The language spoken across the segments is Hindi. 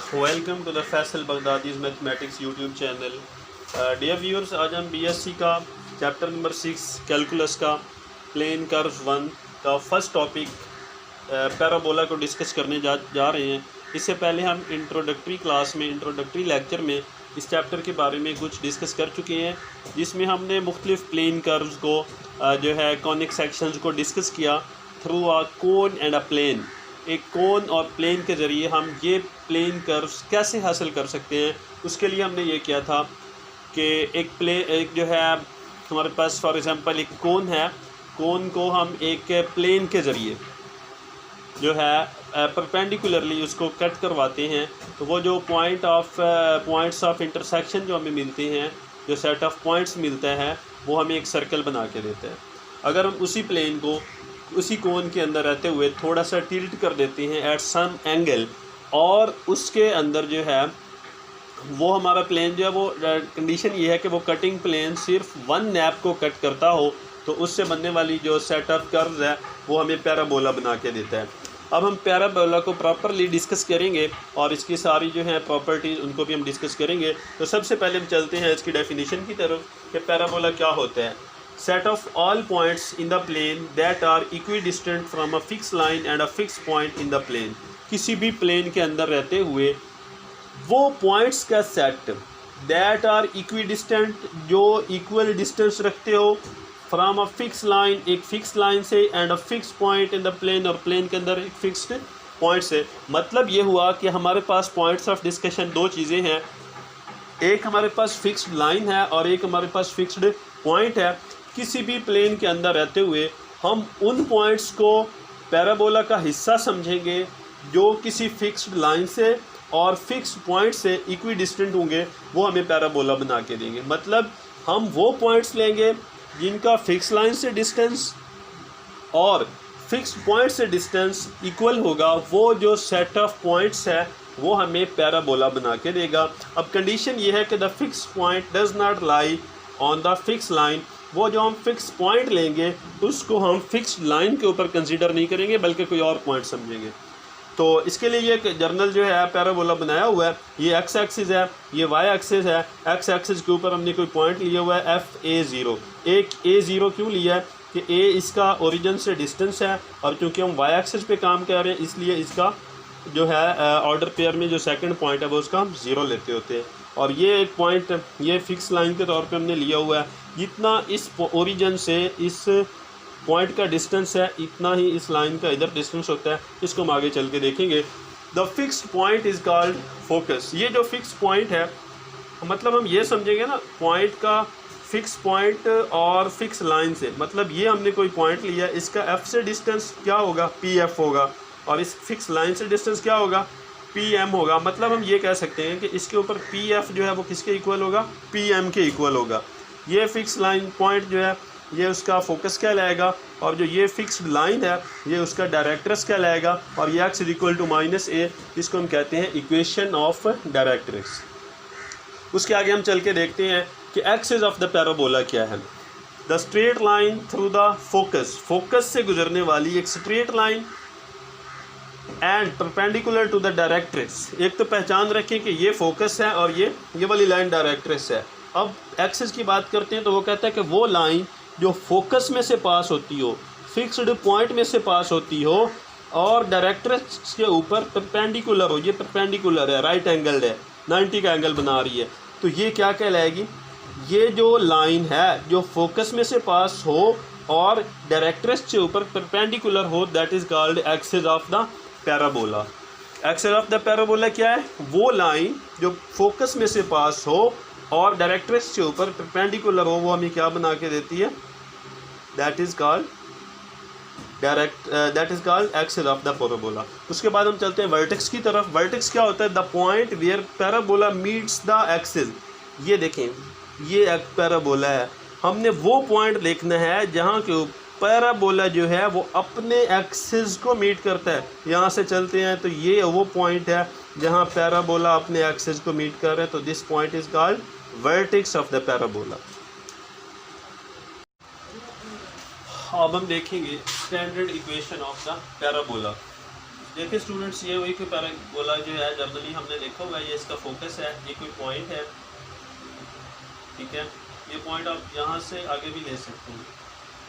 Welcome to the Faisal Baghdadi's mathematics YouTube channel. Dear viewers, आज हम बीएससी का चैप्टर नंबर 6 कैलकुलस का प्लेन कर्व 1 का फर्स्ट टॉपिक पैराबोला को डिस्कस करने जा रहे हैं। इससे पहले हम इंट्रोडक्टरी लेक्चर में इस चैप्टर के बारे में कुछ डिस्कस कर चुके हैं, जिसमें हमने मुख्तलिफ प्लेन कर्व्स को जो है कॉनिक सेक्शंस को डिस्कस किया through a cone and a plane. एक कोन और प्लेन के ज़रिए हम ये प्लेन कर्व्स कैसे हासिल कर सकते हैं, उसके लिए हमने ये किया था कि एक जो है हमारे पास फॉर एग्ज़ाम्पल एक कोन है, कोन को हम एक प्लेन के ज़रिए जो है परपेंडिकुलरली उसको कट करवाते हैं, तो वो जो पॉइंट्स ऑफ इंटरसेक्शन जो हमें मिलते हैं, जो सेट ऑफ पॉइंट्स मिलता है, वो हमें एक सर्कल बना के देता है। अगर हम उसी प्लेन को उसी कोन के अंदर रहते हुए थोड़ा सा टिल्ट कर देते हैं एट सम एंगल, और उसके अंदर जो है वो हमारा प्लेन जो है वो कंडीशन ये है कि वो कटिंग प्लेन सिर्फ वन नैप को कट करता हो, तो उससे बनने वाली जो सेट ऑफ कर्व्स है वो हमें पैराबोला बना के देता है। अब हम पैराबोला को प्रॉपरली डिस्कस करेंगे और इसकी सारी जो है प्रॉपर्टीज़ उनको भी हम डिस्कस करेंगे। तो सबसे पहले हम चलते हैं इसकी डेफिनेशन की तरफ कि पैराबोला क्या होता है। Set of all points in the plane that are equidistant from a fix line and a fix point in the plane. किसी भी प्लेन के अंदर रहते हुए वो पॉइंट्स का सेट दैट आर इक्विडिस्टेंट, जो इक्वल डिस्टेंस रखते हो फ्रॉम अ फिक्स लाइन, एक फिक्स लाइन से, and a fix point in the plane, और प्लेन के अंदर एक फिक्स्ड पॉइंट से। मतलब ये हुआ कि हमारे पास पॉइंट्स ऑफ डिस्कशन दो चीज़ें हैं, एक हमारे पास फिक्स्ड लाइन है और एक हमारे पास फिक्स्ड पॉइंट है। किसी भी प्लेन के अंदर रहते हुए हम उन पॉइंट्स को पैराबोला का हिस्सा समझेंगे जो किसी फिक्स्ड लाइन से और फिक्स्ड पॉइंट से इक्विडिस्टेंट होंगे, वो हमें पैराबोला बना के देंगे। मतलब हम वो पॉइंट्स लेंगे जिनका फिक्स लाइन से डिस्टेंस और फिक्स्ड पॉइंट से डिस्टेंस इक्वल होगा, वो जो सेट ऑफ पॉइंट्स है वो हमें पैराबोला बना के देगा। अब कंडीशन ये है कि the fix point does not lie on the fix line. वो जो हम फिक्स पॉइंट लेंगे उसको हम फिक्स्ड लाइन के ऊपर कंसीडर नहीं करेंगे, बल्कि कोई और पॉइंट समझेंगे। तो इसके लिए ये जर्नल जो है पैराबोला बनाया हुआ है, ये एक्स एक्सिस है, ये वाई एक्सिस है। एक्स एक्सिस के ऊपर हमने कोई पॉइंट लिया हुआ है FA0। एक A0 क्यों लिया है कि A इसका ओरिजिन से डिस्टेंस है, और क्योंकि हम वाई एक्सिस पे काम कर रहे हैं इसलिए इसका जो है ऑर्डर पेयर में जो सेकंड पॉइंट है वो उसका हम 0 लेते होते हैं। और ये एक पॉइंट ये फिक्स लाइन के तौर पे हमने लिया हुआ है, जितना इस ओरिजिन से इस पॉइंट का डिस्टेंस है इतना ही इस लाइन का इधर डिस्टेंस होता है। इसको हम आगे चल के देखेंगे। The fixed point is called focus. ये जो फिक्स पॉइंट है, मतलब हम ये समझेंगे ना, पॉइंट का फिक्स पॉइंट और फिक्स लाइन से, मतलब ये हमने कोई पॉइंट लिया, इसका F से डिस्टेंस क्या होगा, PF होगा, और इस फिक्स लाइन से डिस्टेंस क्या होगा, PM होगा। मतलब हम ये कह सकते हैं कि इसके ऊपर PF जो है वो किसके इक्वल होगा, PM के इक्वल होगा। ये फिक्स लाइन पॉइंट जो है ये उसका फोकस कहलाएगा, और जो ये फिक्स्ड लाइन है ये उसका डायरेक्ट्रिक्स कहलाएगा, और ये x इक्वल टू -a, इसको हम कहते हैं इक्वेशन ऑफ डायरेक्ट्रिक्स। उसके आगे हम चल के देखते हैं कि एक्सिस ऑफ द पैराबोला क्या है। The straight line through the focus, focus से गुजरने वाली एक straight line and perpendicular to the directrix. एक तो पहचान रखें कि ये फोकस है और ये वाली लाइन डायरेक्ट्रिक्स है। अब एक्सिस की बात करते हैं तो वो कहता है कि वो लाइन जो फोकस में से पास होती हो, फिक्स्ड पॉइंट में से पास होती हो, और डायरेक्ट्रिक्स के ऊपर परपेंडिकुलर हो। ये परपेंडिकुलर है, राइट एंगल है, 90 का एंगल बना रही है, तो ये क्या कहलाएगी, ये जो लाइन है जो फोकस में से पास हो और डायरेक्ट्रिक्स के ऊपर परपेंडिकुलर हो, that is called axis of the parabola. Axis of the parabola क्या है, वो लाइन जो फोकस में से पास हो और डायरेक्ट्रिक्स के ऊपर परपेंडिकुलर हो, वो हमें क्या बना के देती है, that is called axis of the parabola. उसके बाद हम चलते हैं वर्टेक्स की तरफ। वर्टेक्स क्या होता है, the point where parabola meets the axis. ये देखें, ये एक पैराबोला है, हमने वो पॉइंट देखना है जहाँ के पैराबोला जो है वो अपने एक्सिस को मीट करता है। यहाँ से चलते हैं तो ये वो पॉइंट है जहाँ पैराबोला अपने एक्सिस को मीट कर रहे हैं, तो this point is called vertex of the parabola. अब हम देखेंगे standard equation of the parabola. देखिए स्टूडेंट्स, ये वही कोई पैराबोला जो है जनरली हमने देखा हुआ है, ये इसका फोकस है, ये कोई पॉइंट है, ठीक है। ये पॉइंट आप यहाँ से आगे भी ले सकते हैं,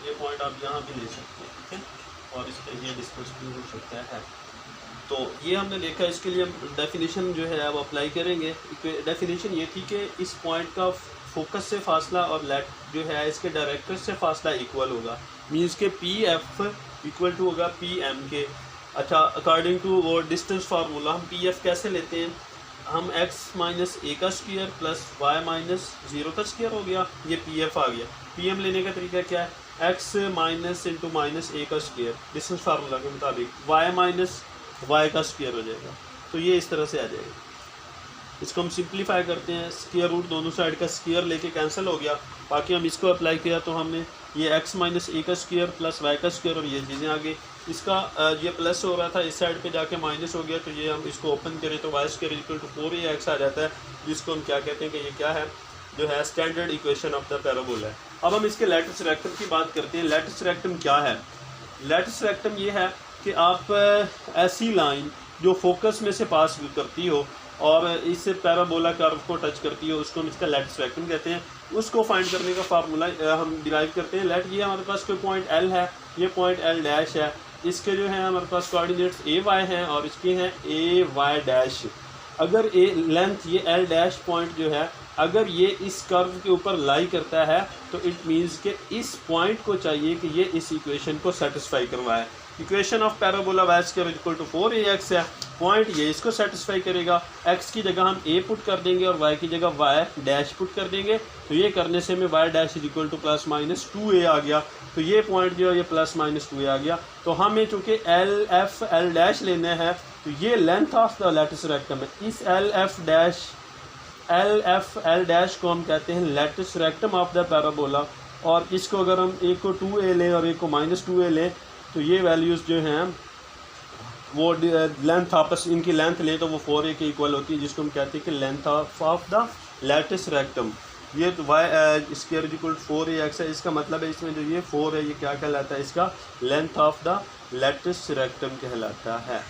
ये पॉइंट आप यहाँ भी ले सकते हैं, ठीक है, और इस पर ये डिस्कस भी हो सकता है। तो ये हमने देखा, इसके लिए हम डेफिनेशन जो है अब अप्लाई करेंगे। डेफिनेशन ये थी कि इस पॉइंट का फोकस से फासला और लेट जो है इसके डायरेक्टर से फासला इक्वल होगा, मीन्स के पी एफ इक्वल टू होगा पी एम के। अच्छा, अकॉर्डिंग टू वो डिस्टेंस फार्मूला हम पी एफ कैसे लेते हैं, हम x माइनस ए का स्क्वायर प्लस वाई माइनस 0 का स्क्वायर हो गया, ये पी एफ आ गया। पी एम लेने का तरीका क्या है, x माइनस इंटू माइनस ए का स्क्वायर डिस्टेंस फार्मूला के मुताबिक y माइनस वाई का स्क्वायर हो जाएगा। तो ये इस तरह से आ जाएगा। इसको हम सिंप्लीफाई करते हैं, स्क्वायर रूट दोनों साइड का स्क्वायर लेके कैंसिल हो गया। बाकी हम इसको अप्लाई किया तो हमने ये x माइनस ए का स्क्वायर प्लस वाई का स्क्वायर और ये चीज़ें आ गई। इसका ये प्लस हो रहा था, इस साइड पे जाके माइनस हो गया, तो ये हम इसको ओपन करें तो y square equal to 4ax आ जाता है, जिसको हम क्या कहते हैं कि ये क्या है, जो है standard equation of the parabola है। अब हम इसके लेटिस रेक्टम की बात करते हैं। लेटिस रेक्टम क्या है? लेटिस रेक्टम ये है कि आप ऐसी लाइन जो फोकस में से पास करती हो और इस पैराबोला कर्व को टच करती हो, उसको हम इसका लेटिस रेक्टम कहते हैं। उसको फाइंड करने का फार्मूला हम डिराइव करते हैं। लेट ये हमारे पास कोई पॉइंट L है, ये पॉइंट L डैश है, इसके जो है हमारे पास कोऑर्डिनेट्स AY हैं और इसके हैं AY डैश। अगर ए लेंथ ये L डैश पॉइंट जो है, अगर ये इस कर्व के ऊपर लाई करता है तो इट मीन्स कि इस पॉइंट को चाहिए कि ये इस इक्वेशन को सेटिस्फाई करवाए। Equation of parabola y square equal to 4ax है, पॉइंट ये इसको सेटिस्फाई करेगा। x की जगह हम a पुट कर देंगे और y की जगह y डैश पुट कर देंगे, तो ये करने से हमें y dash is equal two plus minus 2a आ गया। तो ये पॉइंट जो है ये प्लस माइनस 2a आ गया। तो हमें चूँकि L डैश लेना है, तो ये length of the latus rectum है। इस L डैश को हम कहते हैं latus rectum of the parabola, और इसको अगर हम एक को 2a लें और एक को माइनस 2a लें तो ये वैल्यूज़ जो हैं वो लेंथ आपस इनकी लेंथ लें तो वो 4a के इक्वल होती है, जिसको हम कहते हैं कि length of the latus rectum. ये तो y square equal to 4ax है, इसका मतलब है इसमें जो ये 4 है ये क्या कहलाता है, इसका length of the latus rectum कहलाता है।